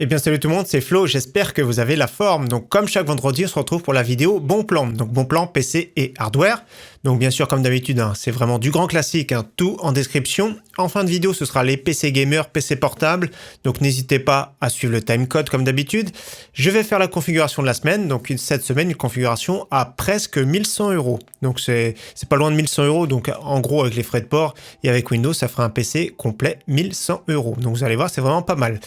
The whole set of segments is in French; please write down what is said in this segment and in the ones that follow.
Eh bien salut tout le monde, c'est Flo, j'espère que vous avez la forme. Donc comme chaque vendredi, on se retrouve pour la vidéo Bon Plan. Donc Bon Plan PC et hardware. Donc bien sûr comme d'habitude, c'est vraiment du grand classique, tout en description. En fin de vidéo, ce sera les PC gamer, PC portable. Donc n'hésitez pas à suivre le timecode comme d'habitude. Je vais faire la configuration de la semaine. Donc cette semaine, une configuration à presque 1100 €. Donc c'est pas loin de 1100 €. Donc en gros avec les frais de port et avec Windows, ça fera un PC complet 1100 €. Donc vous allez voir, c'est vraiment pas mal.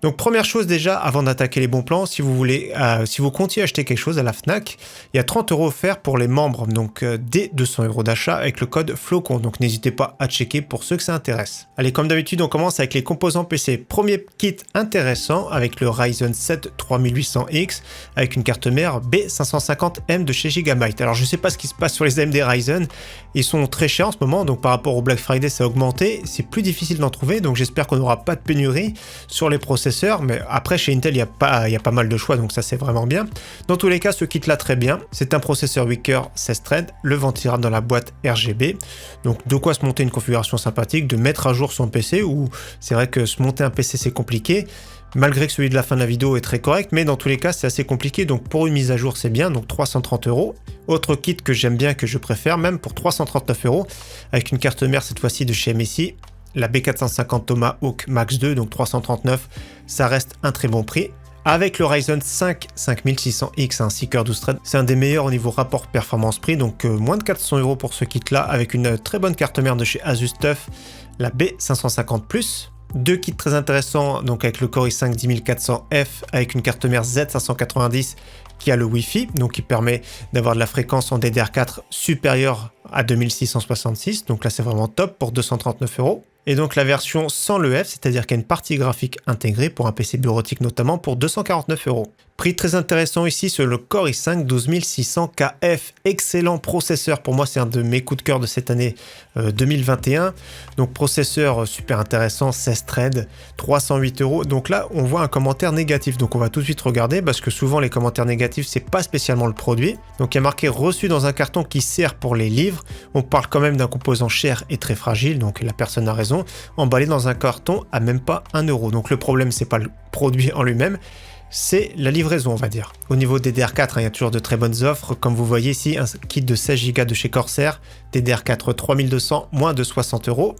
Donc première chose déjà, avant d'attaquer les bons plans, si vous comptiez acheter quelque chose à la Fnac, il y a 30 € offerts pour les membres, donc dès 200 € d'achat avec le code FLOCON. Donc n'hésitez pas à checker pour ceux que ça intéresse. Allez, comme d'habitude, on commence avec les composants PC. Premier kit intéressant avec le Ryzen 7 3800X avec une carte mère B550M de chez Gigabyte. Alors je sais pas ce qui se passe sur les AMD Ryzen, ils sont très chers en ce moment, donc par rapport au Black Friday ça a augmenté, c'est plus difficile d'en trouver, donc j'espère qu'on n'aura pas de pénurie sur les processeurs, mais après chez Intel il y a pas mal de choix, donc ça c'est vraiment bien. Dans tous les cas, ce kit là très bien, c'est un processeur 8 cœurs 16 threads, le ventilable dans la boîte RGB, donc de quoi se monter une configuration sympathique, de mettre à jour son PC, où c'est vrai que se monter un PC c'est compliqué, malgré que celui de la fin de la vidéo est très correct, mais dans tous les cas c'est assez compliqué, donc pour une mise à jour c'est bien, donc 330 €. Autre kit que j'aime bien, que je préfère même pour 339 €, avec une carte mère cette fois-ci de chez MSI, la B450 Tomahawk Max 2, donc 339, ça reste un très bon prix. Avec le Ryzen 5 5600X, 6 cœurs 12 threads, c'est un des meilleurs au niveau rapport performance-prix, donc moins de 400 € pour ce kit-là, avec une très bonne carte mère de chez Asus TUF, la B550+. Deux kits très intéressants, donc avec le Core i5 10400F, avec une carte mère Z590 qui a le Wi-Fi, donc qui permet d'avoir de la fréquence en DDR4 supérieure à 2666, donc là c'est vraiment top pour 239 €. Et donc la version sans le F, c'est-à-dire qu'il y a une partie graphique intégrée pour un PC bureautique notamment pour 249 €. Prix très intéressant ici sur le Core i5 12600KF, excellent processeur, pour moi c'est un de mes coups de cœur de cette année 2021, donc processeur super intéressant, 16 threads, 308 €, donc là on voit un commentaire négatif, donc on va tout de suite regarder parce que souvent les commentaires négatifs c'est pas spécialement le produit, donc il y a marqué reçu dans un carton qui sert pour les livres, on parle quand même d'un composant cher et très fragile, donc la personne a raison, emballé dans un carton à même pas 1 €, donc le problème c'est pas le produit en lui-même, c'est la livraison on va dire. Au niveau DDR4, il y a toujours de très bonnes offres, comme vous voyez ici un kit de 16 Go de chez Corsair, DDR4 3200, moins de 60 €.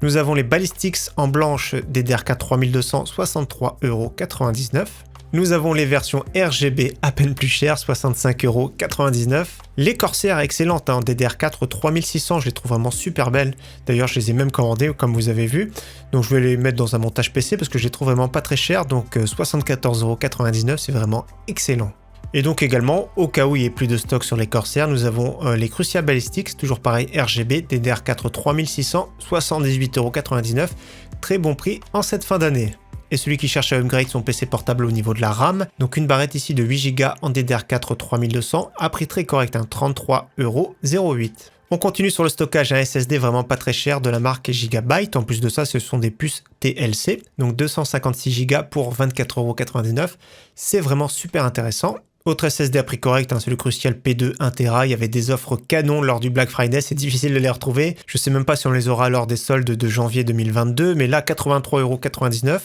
Nous avons les Ballistics en blanche DDR4 3200, 63,99 €. Nous avons les versions RGB à peine plus chères, 65,99 €. Les Corsair excellentes, DDR4 3600, je les trouve vraiment super belles. D'ailleurs, je les ai même commandées, comme vous avez vu. Donc, je vais les mettre dans un montage PC parce que je les trouve vraiment pas très chères. Donc, 74,99 €, c'est vraiment excellent. Et donc également, au cas où il n'y ait plus de stock sur les Corsair, nous avons les Crucial Ballistics, toujours pareil, RGB, DDR4 3600, 78,99 €. Très bon prix en cette fin d'année. Et celui qui cherche à upgrade son PC portable au niveau de la RAM, donc une barrette ici de 8 Go en DDR4 3200, à prix très correct, 33,08 €. On continue sur le stockage, un SSD vraiment pas très cher de la marque Gigabyte. En plus de ça, ce sont des puces TLC, donc 256 Go pour 24,99 €. C'est vraiment super intéressant. Autre SSD à prix correct, c'est le Crucial P2 1 Tera. Il y avait des offres canons lors du Black Friday, c'est difficile de les retrouver. Je sais même pas si on les aura lors des soldes de janvier 2022, mais là 83,99 €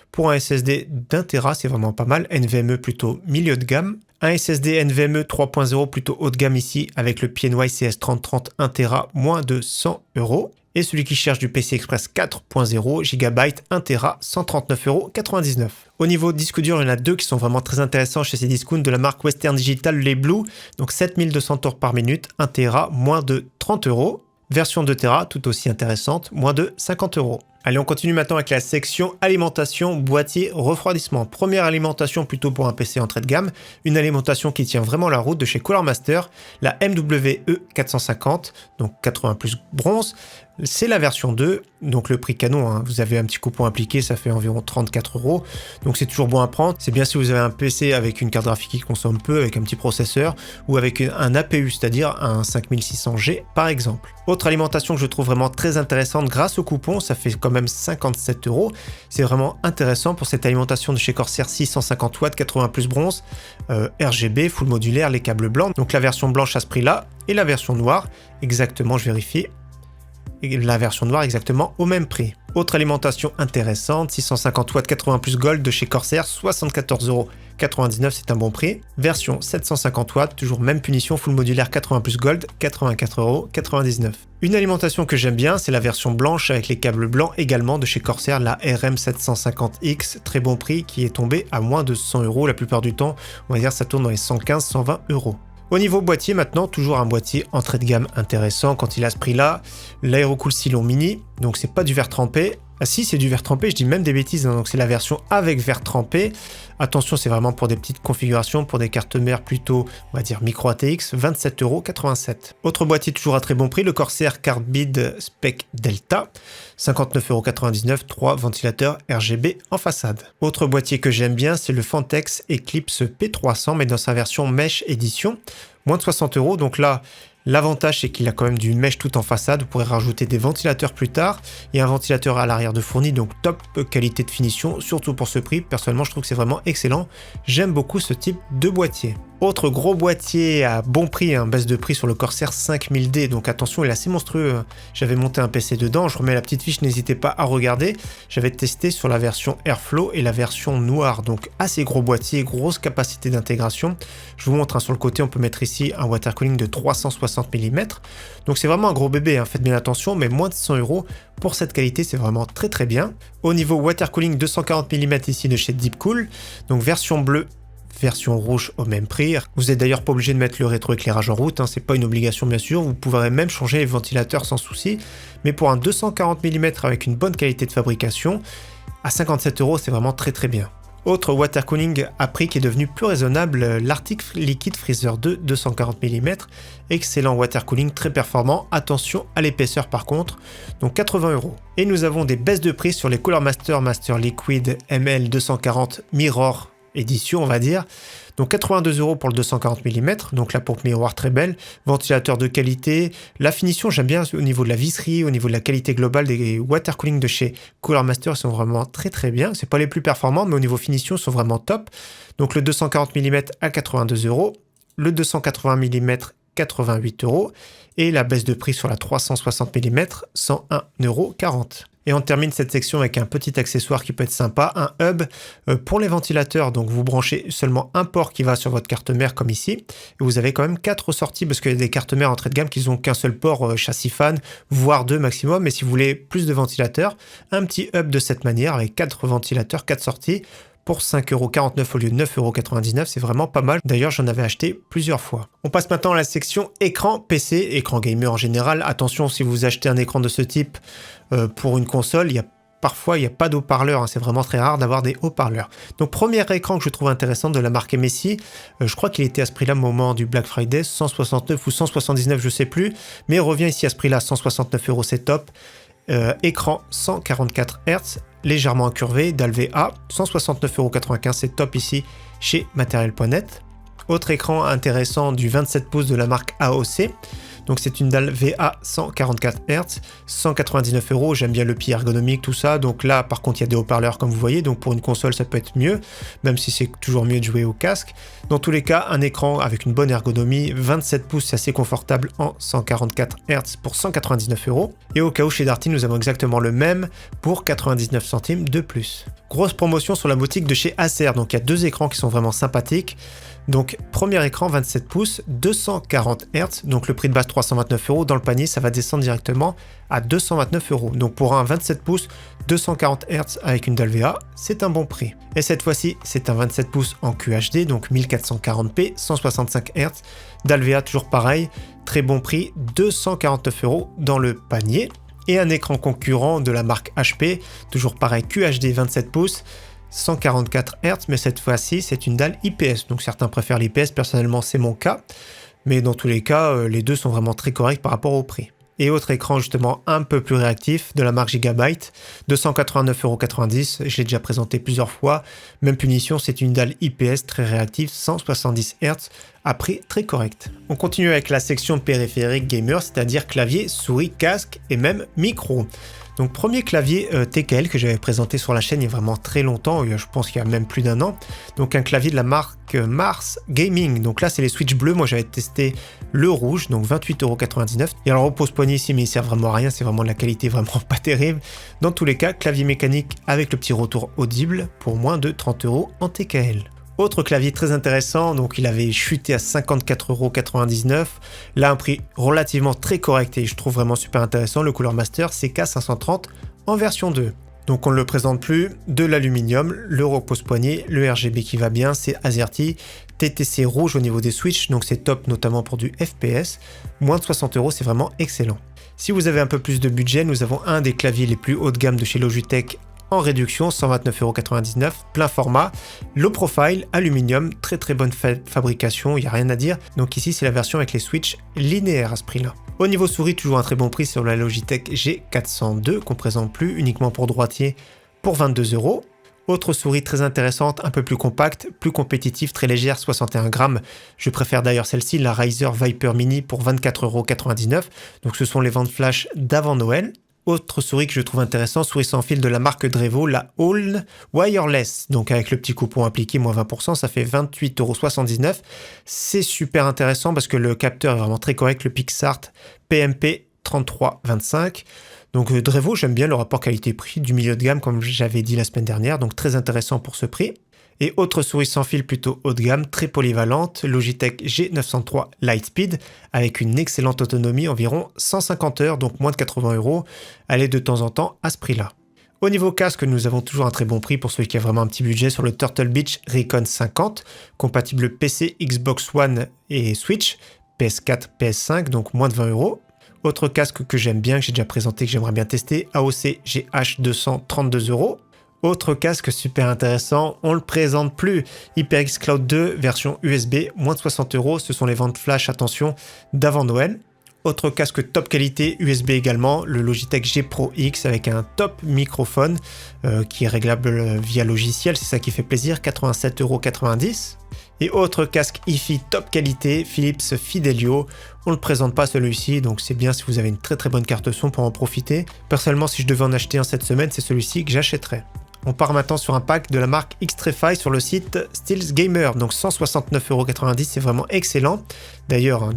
pour un SSD d'1 Tera, c'est vraiment pas mal. NVMe plutôt milieu de gamme. Un SSD NVMe 3.0 plutôt haut de gamme ici avec le PNY CS3030 1 Tera, moins de 100 €. Et celui qui cherche du PC Express 4.0 GB 1 Tera, 139,99 €. Au niveau disque dur, il y en a deux qui sont vraiment très intéressants chez ces discounts de la marque Western Digital, les Blue. Donc 7200 tours par minute, 1 Tera, moins de 30 €. Version 2 Tera, tout aussi intéressante, moins de 50 €. Allez, on continue maintenant avec la section alimentation, boîtier, refroidissement. Première alimentation plutôt pour un PC entrée de gamme, une alimentation qui tient vraiment la route de chez Cooler Master, la MWE 450, donc 80 plus bronze. C'est la version 2, donc le prix canon, vous avez un petit coupon appliqué, ça fait environ 34 €, donc c'est toujours bon à prendre. C'est bien si vous avez un PC avec une carte graphique qui consomme peu, avec un petit processeur, ou avec un APU, c'est-à-dire un 5600G par exemple. Autre alimentation que je trouve vraiment très intéressante grâce au coupon, ça fait quand même 57 €. C'est vraiment intéressant pour cette alimentation de chez Corsair, 650 watts, 80 plus bronze, RGB, full modulaire, les câbles blancs. Donc la version blanche à ce prix-là, et la version noire, exactement, je vérifie. et la version noire exactement au même prix. Autre alimentation intéressante, 650 watts 80 plus Gold de chez Corsair, 74,99 €, c'est un bon prix. Version 750 watts, toujours même punition, full modulaire 80 plus Gold, 84,99 €. Une alimentation que j'aime bien, c'est la version blanche avec les câbles blancs également de chez Corsair, la RM750X, très bon prix, qui est tombé à moins de 100 € la plupart du temps, on va dire ça tourne dans les 115-120 €. Au niveau boîtier maintenant, toujours un boîtier entrée de gamme intéressant quand il a ce prix-là, l'Aerocool Silon Mini, donc c'est pas du verre trempé. Ah si, c'est du verre trempé, je dis même des bêtises, hein, donc c'est la version avec verre trempé. Attention, c'est vraiment pour des petites configurations, pour des cartes mères plutôt, on va dire micro ATX, 27,87 €. Autre boîtier toujours à très bon prix, le Corsair Carbide Spec Delta, 59,99 €, 3 ventilateurs RGB en façade. Autre boîtier que j'aime bien, c'est le Fantex Eclipse P300, mais dans sa version Mesh Edition, moins de 60 €, donc là, l'avantage, c'est qu'il a quand même du mesh tout en façade. Vous pourrez rajouter des ventilateurs plus tard et un ventilateur à l'arrière de fourni, donc top qualité de finition, surtout pour ce prix. Personnellement, je trouve que c'est vraiment excellent. J'aime beaucoup ce type de boîtier. Autre gros boîtier à bon prix, baisse de prix sur le Corsair 5000D, donc attention, il est assez monstrueux. J'avais monté un PC dedans, je remets la petite fiche, n'hésitez pas à regarder. J'avais testé sur la version Airflow et la version noire, donc assez gros boîtier, grosse capacité d'intégration. Je vous montre sur le côté, on peut mettre ici un water cooling de 360 mm. Donc c'est vraiment un gros bébé, faites bien attention, mais moins de 100 € pour cette qualité, c'est vraiment très très bien. Au niveau water cooling, 240 mm ici de chez Deepcool, donc version bleue, version rouge au même prix. Vous n'êtes d'ailleurs pas obligé de mettre le rétroéclairage en route, c'est pas une obligation bien sûr, vous pourrez même changer les ventilateurs sans souci, mais pour un 240 mm avec une bonne qualité de fabrication, à 57 €, c'est vraiment très très bien. Autre water cooling à prix qui est devenu plus raisonnable, l'Arctic Liquid Freezer 2 240 mm, excellent water cooling, très performant, attention à l'épaisseur par contre, donc 80 €. Et nous avons des baisses de prix sur les Cooler Master Liquid ML 240 Mirror édition, on va dire. Donc 82 € pour le 240 mm, donc la pompe miroir très belle, ventilateur de qualité, la finition j'aime bien au niveau de la visserie, au niveau de la qualité globale des water cooling de chez Cooler Master, ils sont vraiment très très bien, c'est pas les plus performants mais au niveau finition ils sont vraiment top. Donc le 240 mm à 82 €, le 280 mm 88 € et la baisse de prix sur la 360 mm 101,40 €. Et on termine cette section avec un petit accessoire qui peut être sympa, un hub pour les ventilateurs. Donc vous branchez seulement un port qui va sur votre carte mère comme ici. Et vous avez quand même 4 sorties parce qu'il y a des cartes mères entrée de gamme qui n'ont qu'un seul port châssis fan, voire 2 maximum. Mais si vous voulez plus de ventilateurs, un petit hub de cette manière avec 4 ventilateurs, 4 sorties pour 5,49 € au lieu de 9,99 €, c'est vraiment pas mal. D'ailleurs, j'en avais acheté plusieurs fois. On passe maintenant à la section écran PC, écran gamer en général. Attention, si vous achetez un écran de ce type pour une console, parfois il n'y a pas de haut-parleur, c'est vraiment très rare d'avoir des haut-parleurs. Donc premier écran que je trouve intéressant de la marque MSI, je crois qu'il était à ce prix-là au moment du Black Friday, 169 ou 179, je sais plus, mais il revient ici à ce prix-là, 169 €, c'est top. Écran 144 Hz, légèrement incurvé, dalle VA, 169,95 €, c'est top ici chez Material.net. Autre écran intéressant du 27 pouces de la marque AOC. Donc c'est une dalle VA 144 Hz, 199 €, j'aime bien le pied ergonomique, tout ça. Donc là par contre il y a des haut-parleurs comme vous voyez, donc pour une console ça peut être mieux, même si c'est toujours mieux de jouer au casque. Dans tous les cas, un écran avec une bonne ergonomie, 27 pouces, c'est assez confortable en 144 Hz pour 199 €. Et au cas où chez Darty nous avons exactement le même pour 99 centimes de plus. Grosse promotion sur la boutique de chez Acer, donc il y a 2 écrans qui sont vraiment sympathiques. Donc premier écran 27 pouces, 240 Hz, donc le prix de base 329 €, dans le panier ça va descendre directement à 229 €. Donc pour un 27 pouces, 240 Hz avec une dalle VA, c'est un bon prix. Et cette fois-ci, c'est un 27 pouces en QHD, donc 1440p, 165 Hz, dalle VA toujours pareil, très bon prix, 249 € dans le panier. Et un écran concurrent de la marque HP, toujours pareil, QHD 27 pouces, 144 Hz, mais cette fois-ci c'est une dalle IPS, donc certains préfèrent l'IPS, personnellement c'est mon cas, mais dans tous les cas les deux sont vraiment très corrects par rapport au prix. Et autre écran justement un peu plus réactif de la marque Gigabyte, 289,90 €, je l'ai déjà présenté plusieurs fois, même punition, c'est une dalle IPS très réactive, 170 Hz, à prix très correct. On continue avec la section périphérique gamer, c'est-à-dire clavier, souris, casque et même micro. Donc premier clavier TKL que j'avais présenté sur la chaîne il y a vraiment très longtemps, je pense qu'il y a même plus d'1 an. Donc un clavier de la marque Mars Gaming. Donc là c'est les switches bleus, moi j'avais testé le rouge, donc 28,99 €. Et alors repose-poignet ici mais il sert vraiment à rien, c'est vraiment de la qualité vraiment pas terrible. Dans tous les cas, clavier mécanique avec le petit retour audible pour moins de 30 € en TKL. Autre clavier très intéressant, donc il avait chuté à 54,99 €. Là, un prix relativement très correct et je trouve vraiment super intéressant. Le Cooler Master CK530 en version 2. Donc on ne le présente plus, de l'aluminium, le repose-poignet, le RGB qui va bien, c'est AZERTY, TTC rouge au niveau des switches, donc c'est top notamment pour du FPS. Moins de 60 €, c'est vraiment excellent. Si vous avez un peu plus de budget, nous avons un des claviers les plus haut de gamme de chez Logitech en réduction, 129,99 €, plein format, low profile, aluminium, très bonne fabrication, il n'y a rien à dire. Donc ici c'est la version avec les switches linéaires à ce prix là. Au niveau souris, toujours un très bon prix sur la Logitech G402 qu'on présente plus, uniquement pour droitier pour 22 €. Autre souris très intéressante, un peu plus compacte, plus compétitive, très légère, 61 grammes. Je préfère d'ailleurs celle-ci, la Razer Viper Mini pour 24,99 €. Donc ce sont les ventes flash d'avant Noël. Autre souris que je trouve intéressant, souris sans fil de la marque Drevo, la All Wireless. Donc avec le petit coupon appliqué, moins 20%, ça fait 28,79 €. C'est super intéressant parce que le capteur est vraiment très correct, le PixArt PMP 3325. Donc Drevo, j'aime bien le rapport qualité-prix du milieu de gamme comme j'avais dit la semaine dernière, donc très intéressant pour ce prix. Et autre souris sans fil plutôt haut de gamme, très polyvalente, Logitech G903 Lightspeed, avec une excellente autonomie, environ 150 heures, donc moins de 80 €. Elle est de temps en temps à ce prix-là. Au niveau casque, nous avons toujours un très bon prix pour celui qui a vraiment un petit budget sur le Turtle Beach Recon 50, compatible PC, Xbox One et Switch, PS4, PS5, donc moins de 20 €. Autre casque que j'aime bien, que j'ai déjà présenté, que j'aimerais bien tester, AOC GH200, 32 €. Autre casque super intéressant, on le présente plus, HyperX Cloud 2 version USB, moins de 60 €, ce sont les ventes flash, attention, d'avant Noël. Autre casque top qualité USB également, le Logitech G Pro X avec un top microphone qui est réglable via logiciel, c'est ça qui fait plaisir, 87,90 €. Et autre casque hi-fi top qualité, Philips Fidelio, on ne le présente pas celui-ci, donc c'est bien si vous avez une très bonne carte son pour en profiter. Personnellement, si je devais en acheter un cette semaine, c'est celui-ci que j'achèterais. On part maintenant sur un pack de la marque Xtrfy sur le site Steels Gamer, donc 169,90 €, c'est vraiment excellent. D'ailleurs,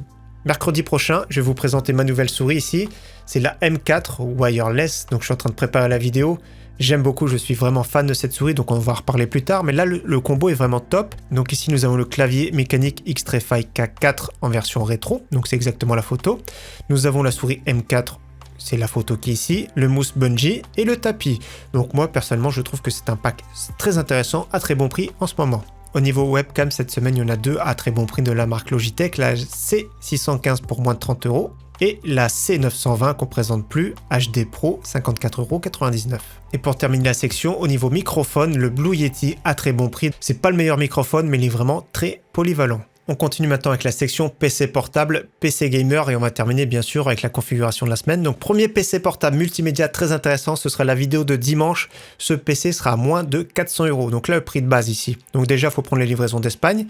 mercredi prochain, je vais vous présenter ma nouvelle souris ici, c'est la M4 Wireless, donc je suis en train de préparer la vidéo. J'aime beaucoup, je suis vraiment fan de cette souris, donc on va en reparler plus tard, mais là le combo est vraiment top. Donc ici nous avons le clavier mécanique Xtrfy K4 en version rétro, donc c'est exactement la photo. Nous avons la souris M4, c'est la photo qui est ici, le mousse bungee et le tapis. Donc moi personnellement je trouve que c'est un pack très intéressant à très bon prix en ce moment. Au niveau webcam, cette semaine, il y en a deux à très bon prix de la marque Logitech, la C615 pour moins de 30 € et la C920 qu'on présente plus, HD Pro, 54,99 €. Et pour terminer la section, au niveau microphone, le Blue Yeti à très bon prix. C'est pas le meilleur microphone, mais il est vraiment très polyvalent. On continue maintenant avec la section PC portable, PC gamer et on va terminer bien sûr avec la configuration de la semaine. Donc premier PC portable multimédia très intéressant, ce sera la vidéo de dimanche. Ce PC sera à moins de 400 €. Donc là le prix de base ici. Donc déjà il faut prendre les livraisons d'Espagne.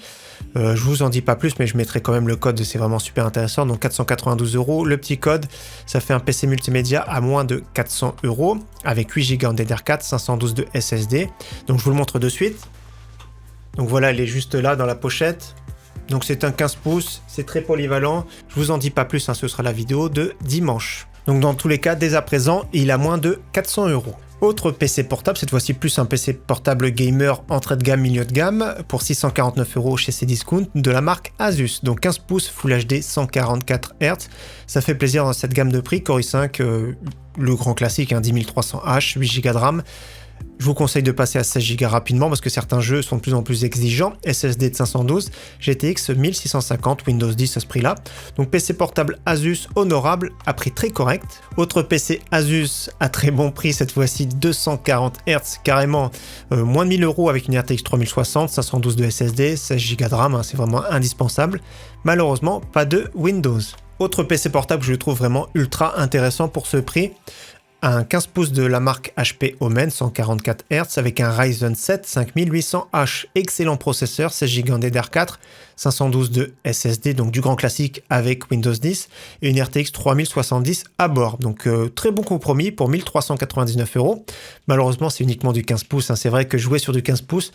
Je vous en dis pas plus mais je mettrai quand même le code, c'est vraiment super intéressant. Donc 492 €, le petit code, ça fait un PC multimédia à moins de 400 € avec 8 Go en DDR4, 512 de SSD. Donc je vous le montre de suite. Donc voilà, elle est juste là dans la pochette. Donc c'est un 15 pouces, c'est très polyvalent. Je vous en dis pas plus, ce sera la vidéo de dimanche. Donc dans tous les cas, dès à présent, il a moins de 400 €. Autre PC portable, cette fois-ci plus un PC portable gamer entrée de gamme, milieu de gamme, pour 649 € chez Cdiscount de la marque Asus. Donc 15 pouces Full HD 144 Hz. Ça fait plaisir dans cette gamme de prix. Core i5, le grand classique, 10300H, 8 Go de RAM. Je vous conseille de passer à 16 Go rapidement parce que certains jeux sont de plus en plus exigeants. SSD de 512, GTX 1650, Windows 10 à ce prix-là. Donc PC portable Asus honorable à prix très correct. Autre PC Asus à très bon prix, cette fois-ci 240 Hz, carrément moins de 1000 € avec une RTX 3060, 512 de SSD, 16 Go de RAM, c'est vraiment indispensable. Malheureusement, pas de Windows. Autre PC portable que je trouve vraiment ultra intéressant pour ce prix. un 15 pouces de la marque HP Omen 144 Hz avec un Ryzen 7 5800H. Excellent processeur, 16 Go en DDR4, 512 de SSD, donc du grand classique avec Windows 10 et une RTX 3070 à bord. Donc très bon compromis pour 1399 €. Malheureusement, c'est uniquement du 15 pouces. C'est vrai que jouer sur du 15 pouces,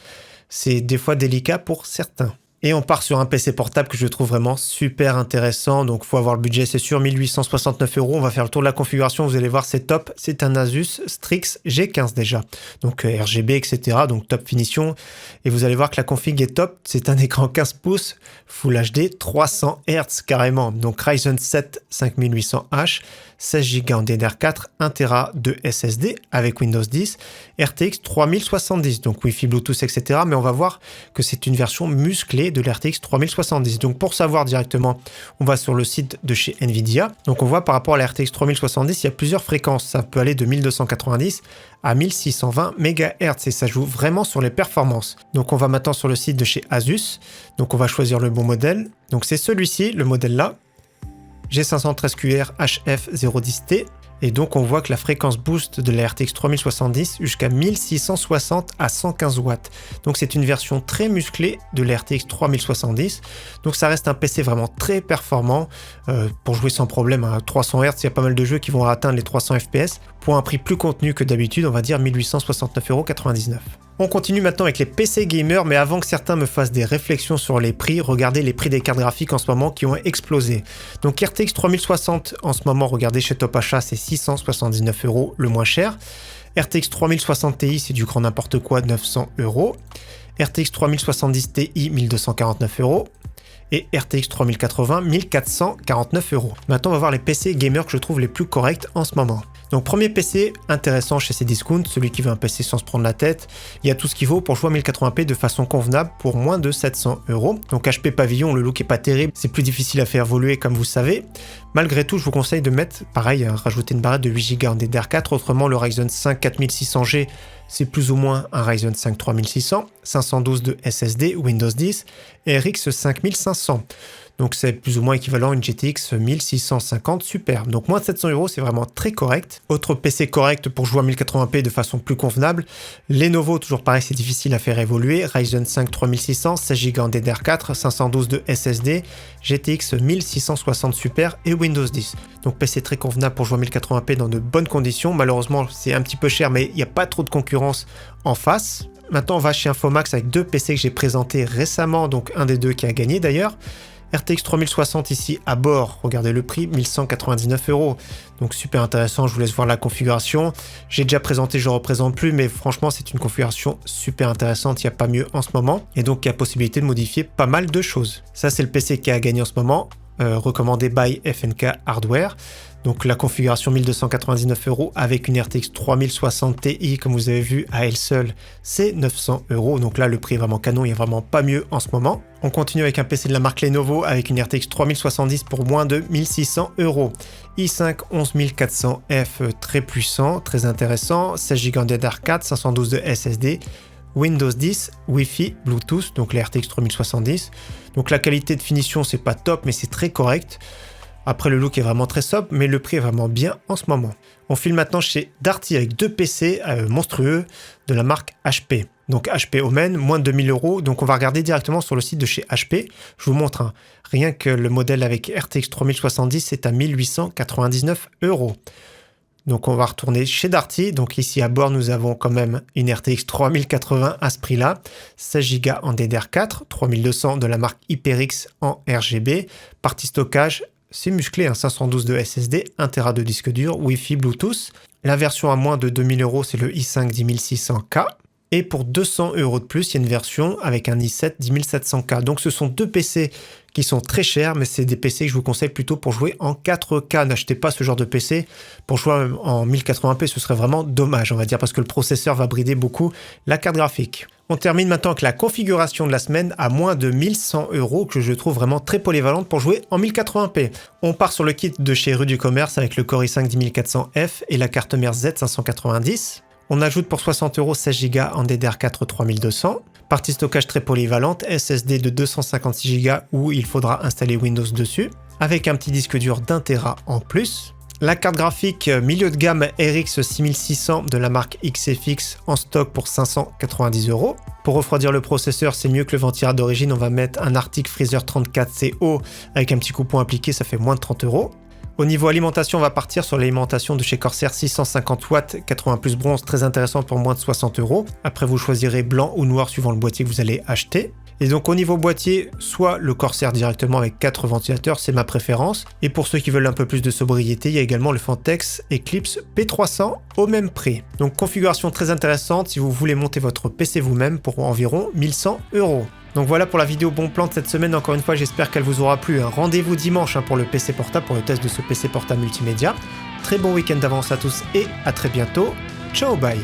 c'est des fois délicat pour certains. Et on part sur un PC portable que je trouve vraiment super intéressant. Donc, faut avoir le budget, c'est sûr, 1869 €. On va faire le tour de la configuration. Vous allez voir, c'est top. C'est un Asus Strix G15 déjà. Donc, RGB, etc. Donc, top finition. Et vous allez voir que la config est top. C'est un écran 15 pouces, Full HD, 300 Hz carrément. Donc, Ryzen 7 5800H, 16 Go en DDR4, 1 Tera de SSD avec Windows 10, RTX 3070, donc Wi-Fi, Bluetooth, etc. Mais on va voir que c'est une version musclée de l'RTX 3070. Donc pour savoir directement, on va sur le site de chez Nvidia. Donc on voit par rapport à la RTX 3070, il y a plusieurs fréquences. Ça peut aller de 1290 à 1620 MHz et ça joue vraiment sur les performances. Donc on va maintenant sur le site de chez Asus. Donc on va choisir le bon modèle. Donc c'est celui-ci, le modèle là. G513QR HF010T. Et donc on voit que la fréquence boost de la RTX 3070 jusqu'à 1660 à 115 watts. Donc c'est une version très musclée de la RTX 3070. Donc ça reste un PC vraiment très performant pour jouer sans problème à 300 Hz. Il y a pas mal de jeux qui vont atteindre les 300 FPS pour un prix plus contenu que d'habitude, on va dire 1869,99 €. On continue maintenant avec les PC gamers, mais avant que certains me fassent des réflexions sur les prix, regardez les prix des cartes graphiques en ce moment qui ont explosé. Donc RTX 3060 en ce moment, regardez chez Top Achat, c'est 679 € le moins cher. RTX 3060 Ti, c'est du grand n'importe quoi, 900 €. RTX 3070 Ti, 1249 €. Et RTX 3080, 1449 €. Maintenant, on va voir les PC gamers que je trouve les plus corrects en ce moment. Donc premier PC intéressant chez Cdiscount, celui qui veut un PC sans se prendre la tête. Il y a tout ce qu'il vaut pour jouer en 1080p de façon convenable pour moins de 700 €. Donc HP Pavillon, le look est pas terrible, c'est plus difficile à faire évoluer comme vous savez. Malgré tout, je vous conseille de mettre, pareil, rajouter une barrette de 8 Go en DDR4. Autrement, le Ryzen 5 4600G, c'est plus ou moins un Ryzen 5 3600, 512 de SSD, Windows 10 et RX 5500. Donc c'est plus ou moins équivalent à une GTX 1650 Super. Donc moins de 700 €, c'est vraiment très correct. Autre PC correct pour jouer à 1080p de façon plus convenable. Lenovo, toujours pareil, c'est difficile à faire évoluer. Ryzen 5 3600, 16 Go en DDR4, 512 de SSD, GTX 1660 Super et Windows 10. Donc PC très convenable pour jouer à 1080p dans de bonnes conditions. Malheureusement, c'est un petit peu cher, mais il n'y a pas trop de concurrence en face. Maintenant, on va chez Infomax avec deux PC que j'ai présentés récemment, donc un des deux qui a gagné d'ailleurs. RTX 3060 ici à bord, regardez le prix, 1199 €. Donc super intéressant, je vous laisse voir la configuration. J'ai déjà présenté, je ne représente plus, mais franchement c'est une configuration super intéressante, il n'y a pas mieux en ce moment. Et donc il y a possibilité de modifier pas mal de choses. Ça c'est le PC qui a gagné en ce moment, recommandé by FNK Hardware. Donc la configuration 1299 € avec une RTX 3060 Ti, comme vous avez vu, à elle seule, c'est 900 €. Donc là, le prix est vraiment canon, il n'y a vraiment pas mieux en ce moment. On continue avec un PC de la marque Lenovo avec une RTX 3070 pour moins de 1600 €. i5 11400F, très puissant, très intéressant, 16 Go en DDR4, 512 de SSD, Windows 10, Wi-Fi, Bluetooth, donc la RTX 3070. Donc la qualité de finition, c'est pas top, mais c'est très correct. Après, le look est vraiment très sobre, mais le prix est vraiment bien en ce moment. On file maintenant chez Darty avec deux PC monstrueux de la marque HP. Donc HP Omen, moins de 2000 €. Donc on va regarder directement sur le site de chez HP. Je vous montre, rien que le modèle avec RTX 3070, c'est à 1899 €. Donc on va retourner chez Darty. Donc ici à bord, nous avons quand même une RTX 3080 à ce prix-là. 16 Go en DDR4, 3200 de la marque HyperX en RGB. Partie stockage, c'est musclé, 512 de SSD, 1 Tera de disque dur, Wi-Fi, Bluetooth. La version à moins de 2000 €, c'est le i5 10600K. Et pour 200 € de plus, il y a une version avec un i7 10700K. Donc ce sont deux PC qui sont très chers, mais c'est des PC que je vous conseille plutôt pour jouer en 4K. N'achetez pas ce genre de PC pour jouer en 1080p, ce serait vraiment dommage, on va dire, parce que le processeur va brider beaucoup la carte graphique. On termine maintenant avec la configuration de la semaine à moins de 1100 € que je trouve vraiment très polyvalente pour jouer en 1080p. On part sur le kit de chez Rue du Commerce avec le Core i5 10400F et la carte mère Z590. On ajoute pour 60 € 16 Go en DDR4 3200. Partie stockage très polyvalente, SSD de 256 Go où il faudra installer Windows dessus, avec un petit disque dur d'1 Tera en plus. La carte graphique milieu de gamme RX 6600 de la marque XFX en stock pour 590 €. Pour refroidir le processeur, c'est mieux que le ventirail d'origine, on va mettre un Arctic Freezer 34CO avec un petit coupon appliqué, ça fait moins de 30 €. Au niveau alimentation, on va partir sur l'alimentation de chez Corsair 650 watts, 80 plus bronze, très intéressant pour moins de 60 €. Après, vous choisirez blanc ou noir suivant le boîtier que vous allez acheter. Et donc au niveau boîtier, soit le Corsair directement avec 4 ventilateurs, c'est ma préférence. Et pour ceux qui veulent un peu plus de sobriété, il y a également le Fantex Eclipse P300 au même prix. Donc configuration très intéressante si vous voulez monter votre PC vous-même pour environ 1100 €. Donc voilà pour la vidéo bon plan de cette semaine. Encore une fois, j'espère qu'elle vous aura plu. Rendez-vous dimanche pour le PC portable, pour le test de ce PC portable multimédia. Très bon week-end d'avance à tous et à très bientôt. Ciao, bye.